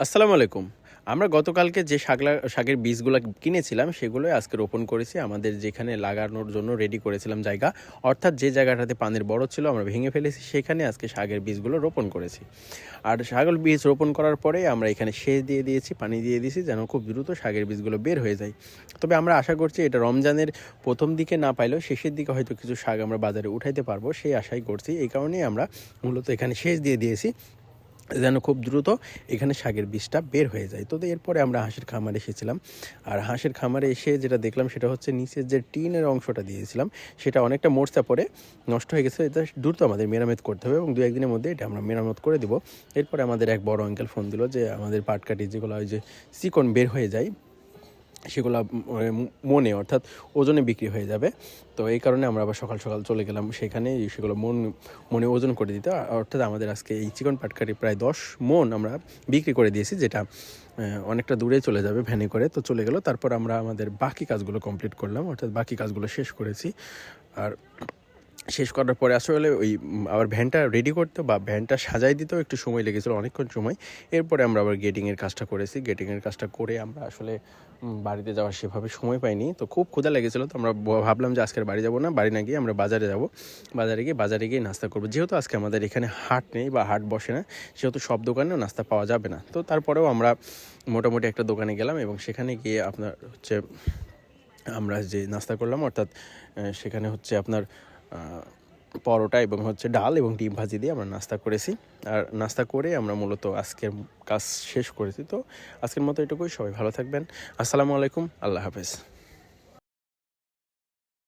আসসালামু আলাইকুম। আমরা গতকালকে যে শাকের বীজগুলা কিনেছিলাম সেগুলোই আজকে রোপণ করেছি। আমাদের যেখানে লাগানোর জন্য রেডি করেছিলাম জায়গা, অর্থাৎ যে জায়গাটাতে পানির বড় ছিল আমরা ভেঙে ফেলেছি, সেখানে আজকে শাকের বীজগুলো রোপণ করেছি। আর শাকের বীজ রোপণ করার পরে আমরা এখানে সেচ দিয়ে দিয়েছি, পানি দিয়ে দিয়েছি যেন খুব দ্রুত শাকের বীজগুলো বের হয়ে যায়। তবে আমরা আশা করছি এটা রমজানের ১ম দিকে না পাইলেও শেষের দিকে হয়তো কিছু শাক আমরা বাজারে উঠাইতে পারবো, সেই আশাই করছি। এই কারণেই আমরা মূলত এখানে সেচ দিয়ে দিয়েছি যেন খুব দ্রুত এখানে শাকের বীজটা বের হয়ে যায়। তো এরপরে আমরা হাঁসের খামারে এসেছিলাম। আর হাঁসের খামারে এসে যেটা দেখলাম সেটা হচ্ছে নিচের যে টিনের অংশটা দিয়েছিলাম সেটা অনেকটা মোড়চা পড়ে নষ্ট হয়ে গেছে। এটা দ্রুত আমাদের মেরামত করতে হবে এবং ২-১ দিনের মধ্যে এটা আমরা মেরামত করে দিব। এরপরে আমাদের এক বড় আঙ্কেল ফোন দিল যে আমাদের পাটকাঠি যেগুলো ওই যে চিকন বের হয়ে যায় সেগুলো মনে অর্থাৎ ওজনে বিক্রি হয়ে যাবে। তো এই কারণে আমরা আবার সকাল সকাল চলে গেলাম সেখানে সেগুলো মনে ওজন করে দিতে। অর্থাৎ আমাদের আজকে এই চিকন পাটকাঠি প্রায় ১০ মণ আমরা বিক্রি করে দিয়েছি, যেটা অনেকটা দূরে চলে যাবে ভ্যানে করে। তো চলে গেল। তারপর আমরা আমাদের বাকি কাজগুলো কমপ্লিট করলাম, অর্থাৎ বাকি কাজগুলো শেষ করেছি। আর শেষ করার পরে আসলে ওই আবার ভ্যানটা রেডি করতে বা ভ্যানটা সাজাই দিতেও একটু সময় লেগেছিলো, অনেকক্ষণ সময়। এরপরে আমরা আবার গেটিংয়ের কাজটা করেছি। গেটিংয়ের কাজটা করে আমরা আসলে বাড়িতে যাওয়ার সেভাবে সময় পাইনি। তো খুব ক্ষুধা লেগেছিলো, তো আমরা ভাবলাম যে আজকের বাড়ি যাব না, বাড়ি না গিয়ে আমরা বাজারে যাব। বাজারে গিয়ে নাস্তা করবো। যেহেতু আজকে আমাদের এখানে হাট নেই বা হাট বসে না, সেহেতু সব দোকানেও নাস্তা পাওয়া যাবে না। তো তারপরেও আমরা মোটামুটি একটা দোকানে গেলাম এবং সেখানে গিয়ে আপনার হচ্ছে আমরা যে নাস্তা করলাম, অর্থাৎ সেখানে হচ্ছে আপনার পরোটা এবং হচ্ছে ডাল এবং ডিম ভাজি দিয়ে আমরা নাস্তা করেছি। আর নাস্তা করে আমরা মূলত আজকের কাজ শেষ করেছি। তো আজকের মতো এটুকুই। সবাই ভালো থাকবেন। আসসালামু আলাইকুম। আল্লাহ হাফেজ।